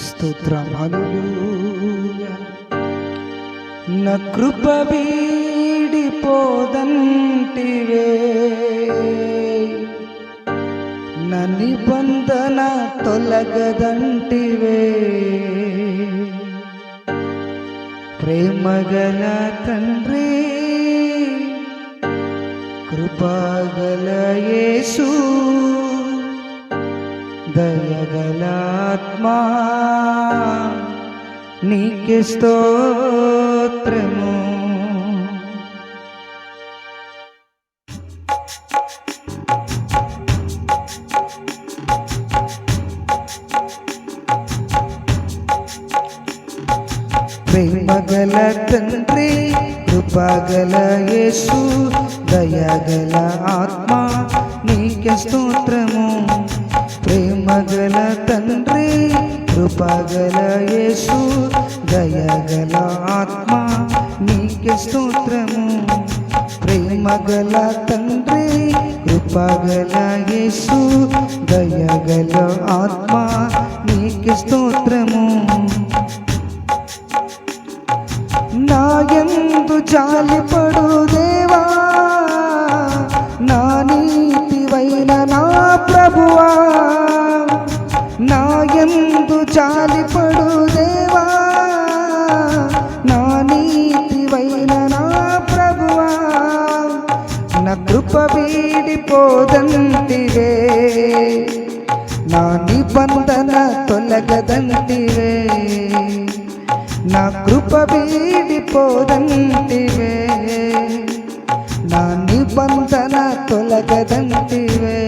స్తోత్రం హల్లెలూయా. నా కృప వీడిపోదంటివే, నా నిబంధన తొలగదంటివే. ప్రేమగల తండ్రి, కృపగల యేసు, దయగల ఆత్మా, నీకే స్తోత్రము. ప్రేమగల తండ్రి, కృపగల యేసు, దయగల ఆత్మా, నీకే స్తోత్రము. ప్రేమగల తండ్రి, కృపగల యేసు, దయగల ఆత్మా, నీకే స్తోత్రము. ప్రేమగల తండ్రి, కృపగల యేసు, దయగల ఆత్మా, నీకే స్తోత్రము. నా యందు జాలిపడు దేవా, నా నీతివైన నా ప్రభువా. నా యందు జాలిపడు దేవా, నా నీతివైన నా ప్రభువా. నా కృప వీడిపోదంటివే, నా నిబంధన తొలగదంటివే. నా కృప వీడిపోదంటివే, నా నిబంధన తొలగదంటివే.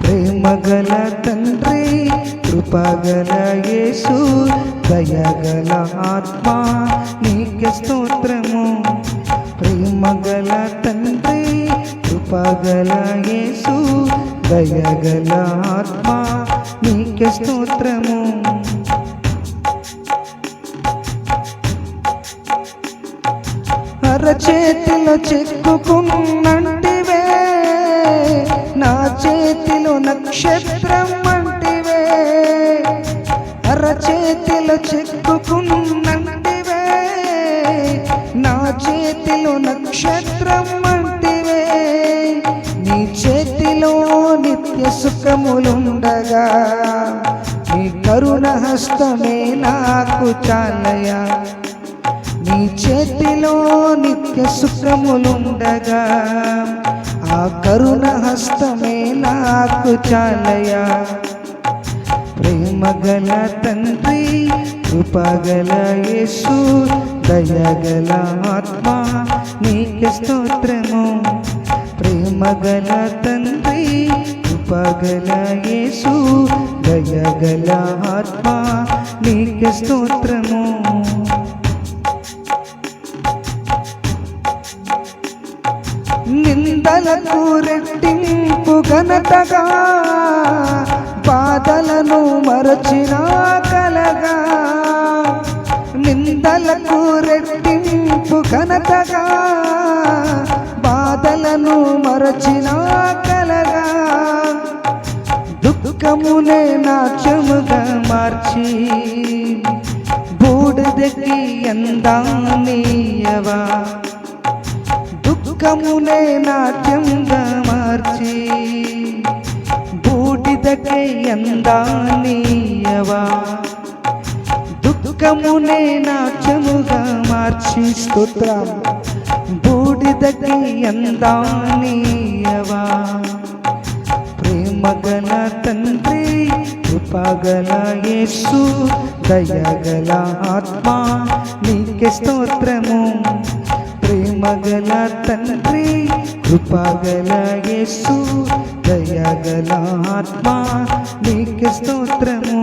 ప్రేమగల తండ్రి, కృపగల యేసు, దయగల ఆత్మా, నీకే స్తోత్రము. ప్రేమగల తండ్రి, కృపగల యేసు, దయగల ఆత్మా, నీకే స్తోత్రము. అరచేతిలో చెక్కుకున్నంటివే, నా చేతిలో నక్షత్రం అంటివే. అరచేతిలో చెక్కుకున్నంటివే, నా చేతిలో నక్షత్రం అంటివే. నీ చేతిలో నిత్య సుఖములుండగా, నీ కరుణ హస్తమే నాకు చాలయా. నీ చేతిలో నిత్య సుఖములుండగా, ఆ కరుణ హస్తమే నాకు చాలయా. ప్రేమగల తండ్రి, కృపగల యేసు, దయగల ఆత్మా, నీకే స్తోత్రము. ప్రేమగల తండ్రి, కృపగల యేసు, దయగల ఆత్మా, నీకే స్తోత్రము. నిందలకు రెట్టింపు ఘనతగా, బాధలను మరచిన కలగా. నిందలకు రెట్టింపు ఘనతగా, బాధలను మరచిన కలగా. దుఃఖమునే నాట్యముగా మార్చి, బూడిదకి అందాన్నియవా. దుఃఖమునే నాట్యంగా మార్చి, బూడిదకై అందాన్నియవా. దుఃఖమునే నాట్యముగా మార్చి, స్తోత్రం, బూడిదకై అందాన్నియవా. ప్రేమగల తండ్రి, కృపగల యేసు, దయగల ఆత్మా, నీకే స్తోత్రము. ప్రేమగల తండ్రి, కృపగల యేసు, దయగల ఆత్మా, నీకే స్తోత్రము.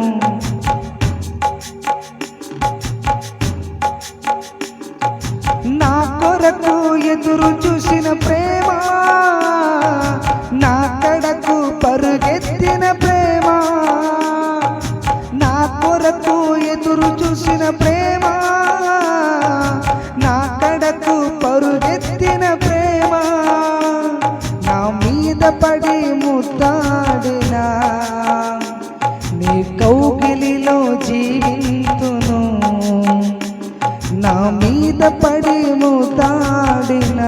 నా కొరకు ఎదురు చూసిన ప్రేమ, నా కడకు పరుగెత్తిన ప్రేమ. నా కొరకు ఎదురు చూసిన ప్రేమ, నా కడకు పరుగెత్తిన ప్రేమ. నా మీద పడి ముద్దాడిన నీ కౌగిలిలో మీద పడి ముతాడిన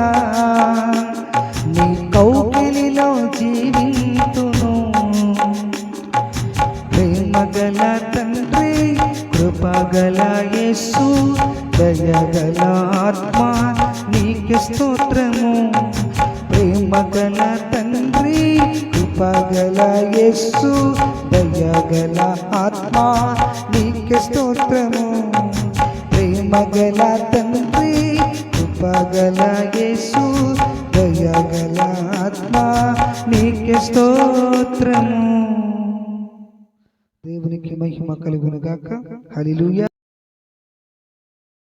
నీ కౌగిలిలో జీవింతును. ప్రేమగల తండ్రి, కృపగల యేసు, దయగల ఆత్మ నీకే స్తోత్రము. ప్రేమగల తండ్రి, కృపగల యేసు, దయగల ఆత్మ నీకే స్తోత్రము. ప్రేమగల తండ్రి, కృపగల యేసు, దయగల ఆత్మ నీకే స్తోత్రము. దేవునికి మహిమ కలుగును గాక. హల్లెలూయా.